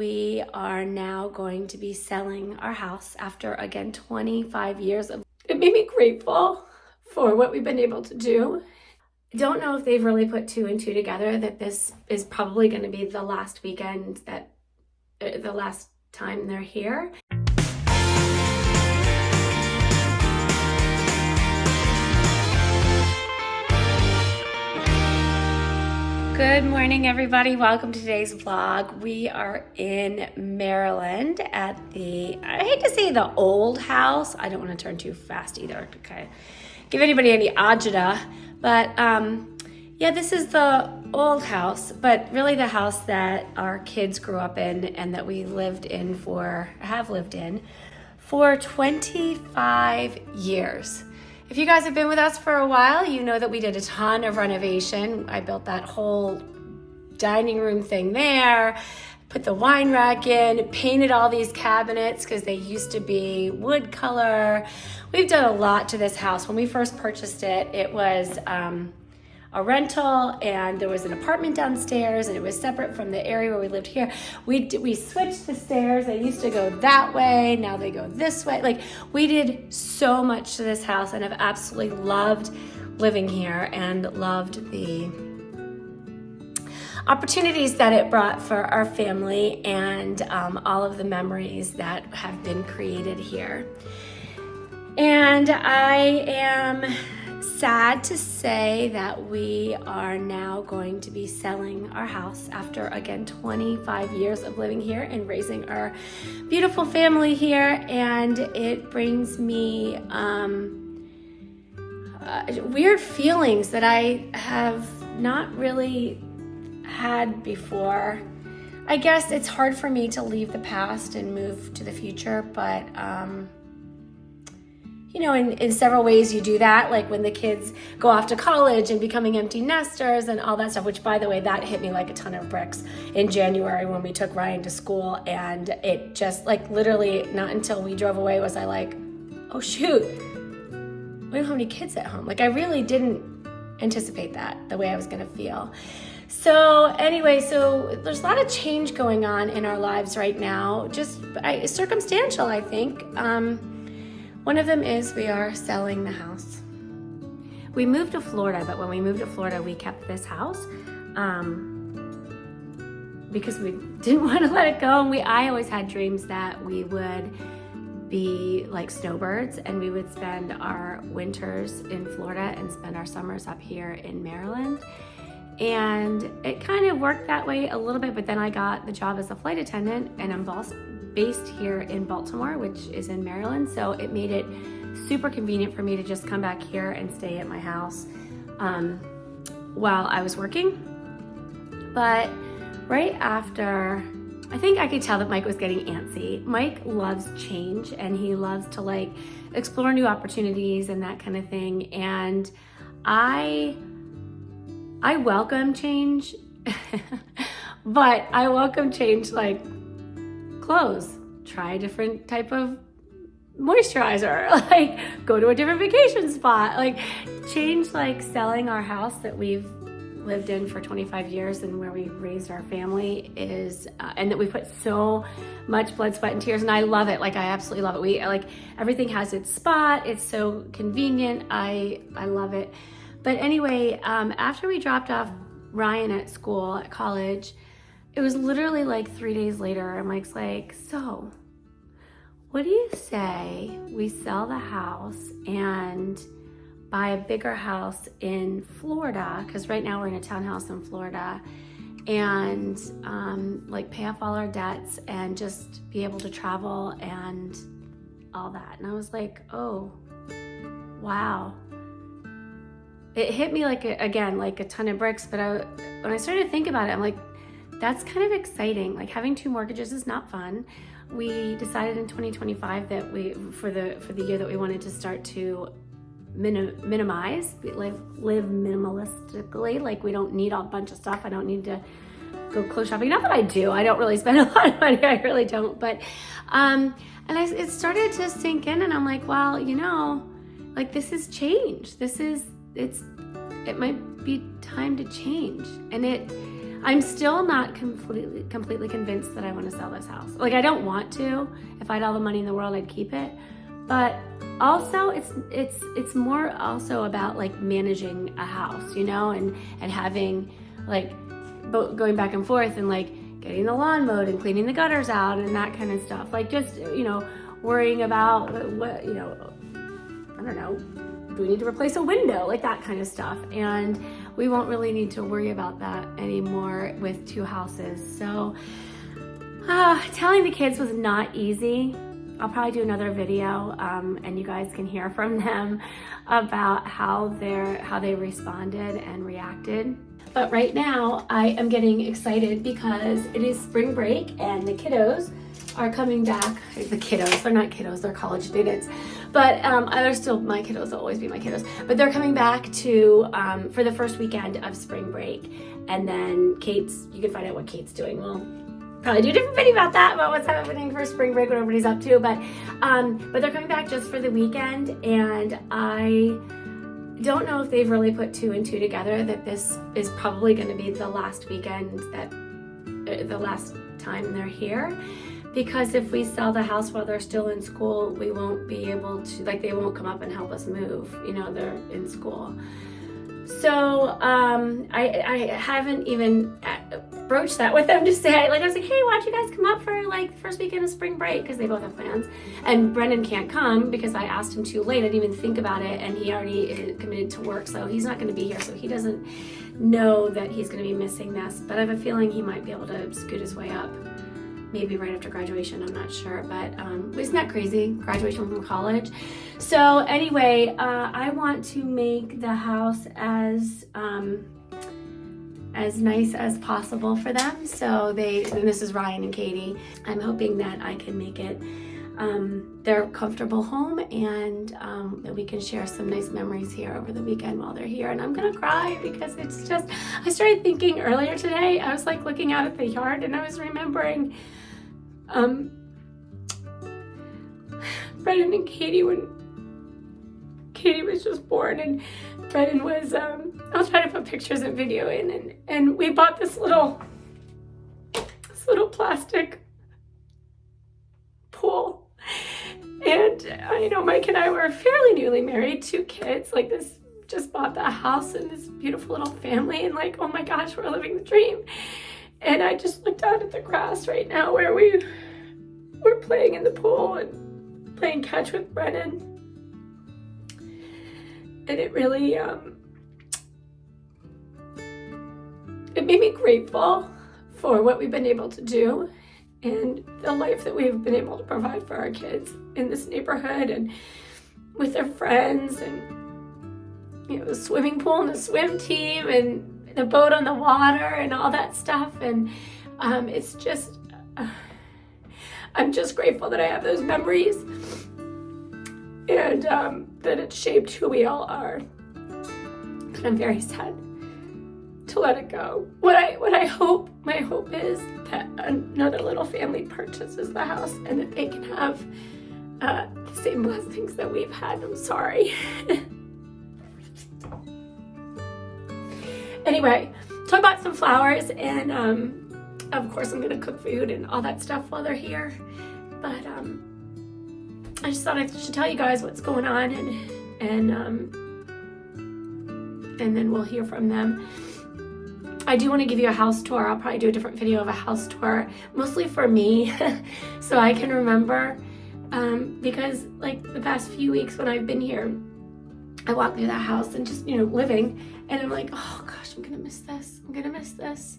We are now going to be selling our house after, again, 25 years of it. Made me grateful for what we've been able to do. I don't know if they've really put two and two together that this is probably going to be the last weekend that the last time they're here. Good morning, everybody. Welcome to today's vlog. We are in Maryland at I hate to say the old house. I don't want to turn too fast either to kind of give anybody any agita. But yeah, this is the old house, but really the house that our kids grew up in and that we have lived in for 25 years. If you guys have been with us for a while, you know that we did a ton of renovation. I built that whole dining room thing there, put the wine rack in, painted all these cabinets because they used to be wood color. We've done a lot to this house. When we first purchased it, it was a rental, and there was an apartment downstairs, and it was separate from the area where we lived here. We switched the stairs. They used to go that way, now they go this way. Like, we did so much to this house, and I've absolutely loved living here and loved the opportunities that it brought for our family and all of the memories that have been created here. And I am sad to say that we are now going to be selling our house after, again, 25 years of living here and raising our beautiful family here. And it brings me weird feelings that I have not really had before. I guess it's hard for me to leave the past and move to the future, but you know, in several ways you do that, like when the kids go off to college and becoming empty nesters and all that stuff, which, by the way, that hit me like a ton of bricks in January when we took Ryan to school. And it just, like, literally not until we drove away was I like, oh shoot, we don't have any kids at home. Like, I really didn't anticipate that, the way I was gonna feel. So anyway, so there's a lot of change going on in our lives right now, just circumstantial, I think. One of them is we are selling the house. We moved to Florida, but when we moved to Florida, we kept this house because we didn't want to let it go. And I always had dreams that we would be like snowbirds and we would spend our winters in Florida and spend our summers up here in Maryland. And it kind of worked that way a little bit, but then I got the job as a flight attendant, and I'm based here in Baltimore, which is in Maryland, so it made it super convenient for me to just come back here and stay at my house while I was working. But right after, I think I could tell that Mike was getting antsy. Mike loves change, and he loves to, like, explore new opportunities and that kind of thing, and I welcome change, but I welcome change like clothes. Try a different type of moisturizer, like go to a different vacation spot, like change, like selling our house that we've lived in for 25 years and where we raised our family is, and that we put so much blood, sweat, and tears, and I love it. Like, I absolutely love it. We, like, everything has its spot. It's so convenient. I love it. But anyway, after we dropped off Ryan at school, at college, it was literally like 3 days later, and Mike's like, so what do you say we sell the house and buy a bigger house in Florida? Because right now we're in a townhouse in Florida, and like pay off all our debts and just be able to travel and all that. And I was like, oh, wow. It hit me like a ton of bricks, but when I started to think about it, I'm like, that's kind of exciting. Like, having two mortgages is not fun. We decided in 2025 that for the year that we wanted to start to minimize, live minimalistically. Like, we don't need a bunch of stuff. I don't need to go clothes shopping. Not that I do. I don't really spend a lot of money. I really don't. But it started to sink in, and I'm like, well, you know, like, this is change. It might be time to change. And I'm still not completely convinced that I want to sell this house. Like, I don't want to. If I had all the money in the world, I'd keep it. But also, it's more also about like managing a house, you know, and having like going back and forth and like getting the lawn mowed and cleaning the gutters out and that kind of stuff. Like, just, you know, worrying about what, you know, I don't know, do we need to replace a window? Like that kind of stuff. And we won't really need to worry about that anymore with 2 houses. So telling the kids was not easy. I'll probably do another video and you guys can hear from them about how they responded and reacted. But right now I am getting excited because it is spring break and the kiddos are coming back. The kiddos, they're not kiddos, they're college students. But they're still my kiddos, they'll always be my kiddos. But they're coming back to, for the first weekend of spring break. And then you can find out what Kate's doing. We'll probably do a different video about that, about what's happening for spring break, what everybody's up to. But they're coming back just for the weekend. And I don't know if they've really put 2 and 2 together, that this is probably gonna be the last weekend the last time they're here. Because if we sell the house while they're still in school, we won't be able to, like, they won't come up and help us move, you know, they're in school. So I haven't even broached that with them to say, like, I was like, hey, why don't you guys come up for like the first weekend of spring break? Because they both have plans. And Brennan can't come because I asked him too late. I didn't even think about it. And he already committed to work. So he's not going to be here. So he doesn't know that he's going to be missing this. But I have a feeling he might be able to scoot his way up. Maybe right after graduation, I'm not sure, but isn't that crazy? Graduation from college. So anyway, I want to make the house as nice as possible for them. So and this is Ryan and Katie. I'm hoping that I can make it their comfortable home and that we can share some nice memories here over the weekend while they're here. And I'm gonna cry because it's just, I started thinking earlier today, I was like looking out at the yard and I was remembering Brennan and Katie when Katie was just born and Brennan was, I'll try to put pictures and video in, and we bought this little plastic pool. And you know, Mike and I were fairly newly married, 2 kids, like this, just bought the house and this beautiful little family, and like, oh my gosh, we're living the dream. And I just looked out at the grass right now where we were playing in the pool and playing catch with Brennan. And it really, it made me grateful for what we've been able to do and the life that we've been able to provide for our kids in this neighborhood and with their friends, and, you know, the swimming pool and the swim team and the boat on the water and all that stuff. And it's just, I'm just grateful that I have those memories and that it shaped who we all are. But I'm very sad to let it go. What I hope, my hope is that another little family purchases the house and that they can have the same blessings that we've had. I'm sorry. Anyway, so I bought some flowers and of course I'm gonna cook food and all that stuff while they're here. But I just thought I should tell you guys what's going on and then we'll hear from them. I do want to give you a house tour. I'll probably do a different video of a house tour, mostly for me, so I can remember, because like the past few weeks when I've been here, I walk through that house and just, you know, living, and I'm like, oh gosh, I'm gonna miss this. I'm gonna miss this.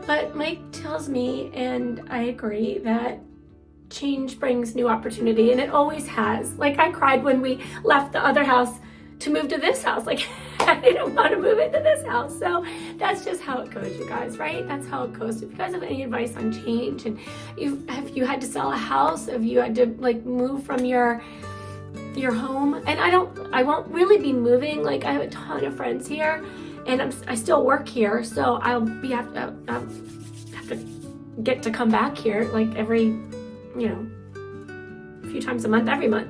But Mike tells me, and I agree, that change brings new opportunity, and it always has. Like, I cried when we left the other house to move to this house. Like, I didn't want to move into this house. So that's just how it goes, you guys, right? That's how it goes. If you guys have any advice on change, and if you had to sell a house, if you had to like move from your home, and I won't really be moving. Like, I have a ton of friends here, and I still work here, so I'll have to get to come back here like every, you know, a few times a month, every month.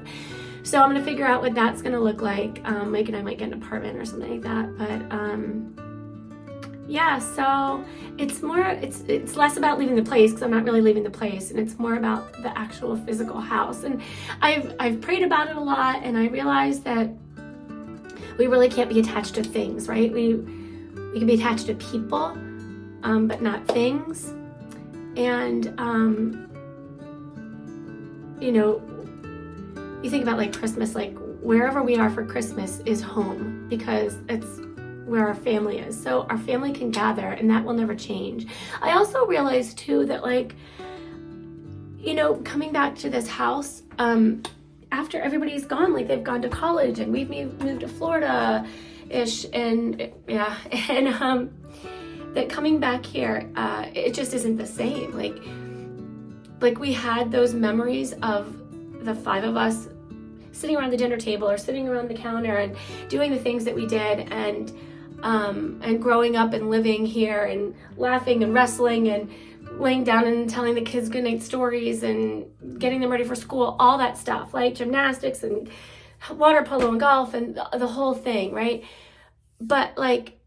So I'm gonna figure out what that's gonna look like. Mike and I might get an apartment or something like that. But yeah, so it's less about leaving the place, because I'm not really leaving the place, and it's more about the actual physical house. And I've prayed about it a lot, and I realized that we really can't be attached to things, right? We can be attached to people, but not things. And you know, you think about like Christmas, like wherever we are for Christmas is home, because it's where our family is. So our family can gather, and that will never change. I also realized too that, like, you know, coming back to this house, after everybody's gone, like they've gone to college and we've moved to Florida-ish, and yeah, and that coming back here, it just isn't the same. Like we had those memories of the 5 of us sitting around the dinner table or sitting around the counter and doing the things that we did, and growing up and living here and laughing and wrestling and laying down and telling the kids goodnight stories and getting them ready for school, all that stuff, like gymnastics and water polo and golf and the whole thing, right? But like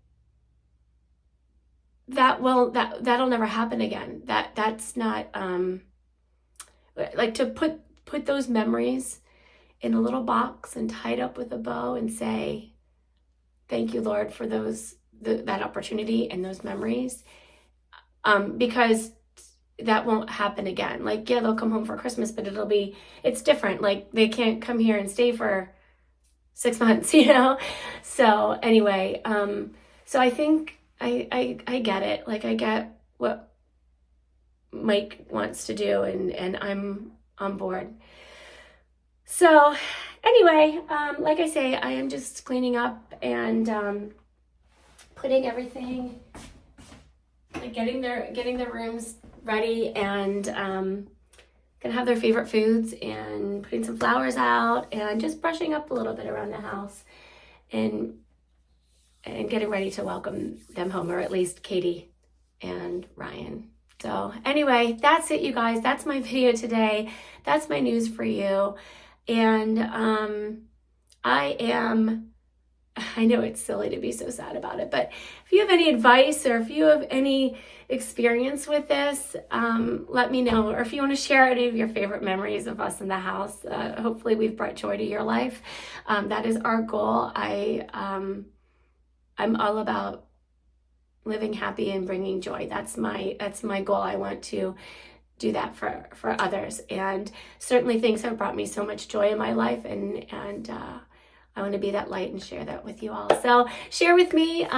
that'll never happen again. That's not like to put those memories in a little box and tie it up with a bow and say, thank you, Lord, for that opportunity and those memories, because that won't happen again. Like, yeah, they'll come home for Christmas, but it's different. Like, they can't come here and stay for 6 months, you know? So anyway, so I think I get it. Like, I get what Mike wants to do, and I'm on board. So anyway, like I say, I am just cleaning up and putting everything, like getting their rooms ready, and gonna have their favorite foods and putting some flowers out and just brushing up a little bit around the house and getting ready to welcome them home, or at least Katie and Ryan. So anyway, that's it, you guys. That's my video today. That's my news for you. And I know it's silly to be so sad about it, but if you have any advice or if you have any experience with this, let me know. Or if you want to share any of your favorite memories of us in the house, hopefully we've brought joy to your life. That is our goal. I'm all about living happy and bringing joy. That's my goal. I want to do that for others, and certainly things have brought me so much joy in my life, and I want to be that light and share that with you all. So share with me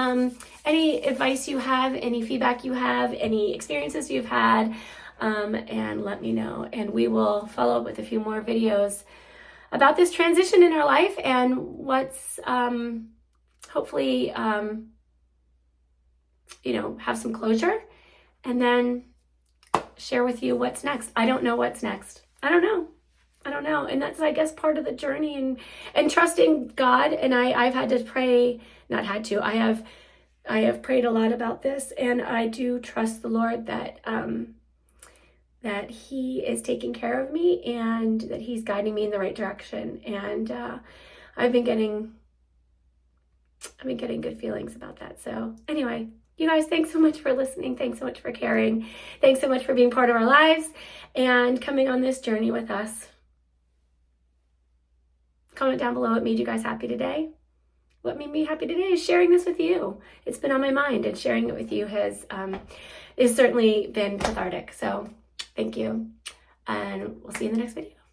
any advice you have, any feedback you have, any experiences you've had, and let me know, and we will follow up with a few more videos about this transition in our life and what's hopefully you know, have some closure, and then share with you what's next. I don't know what's next. I don't know. And that's, I guess, part of the journey and trusting God. And I've had to pray, not had to, I have prayed a lot about this, and I do trust the Lord that that He is taking care of me and that He's guiding me in the right direction. And I've been getting good feelings about that. So anyway, you guys, thanks so much for listening. Thanks so much for caring. Thanks so much for being part of our lives and coming on this journey with us. Comment down below what made you guys happy today. What made me happy today is sharing this with you. It's been on my mind, and sharing it with you has certainly been cathartic. So thank you, and we'll see you in the next video.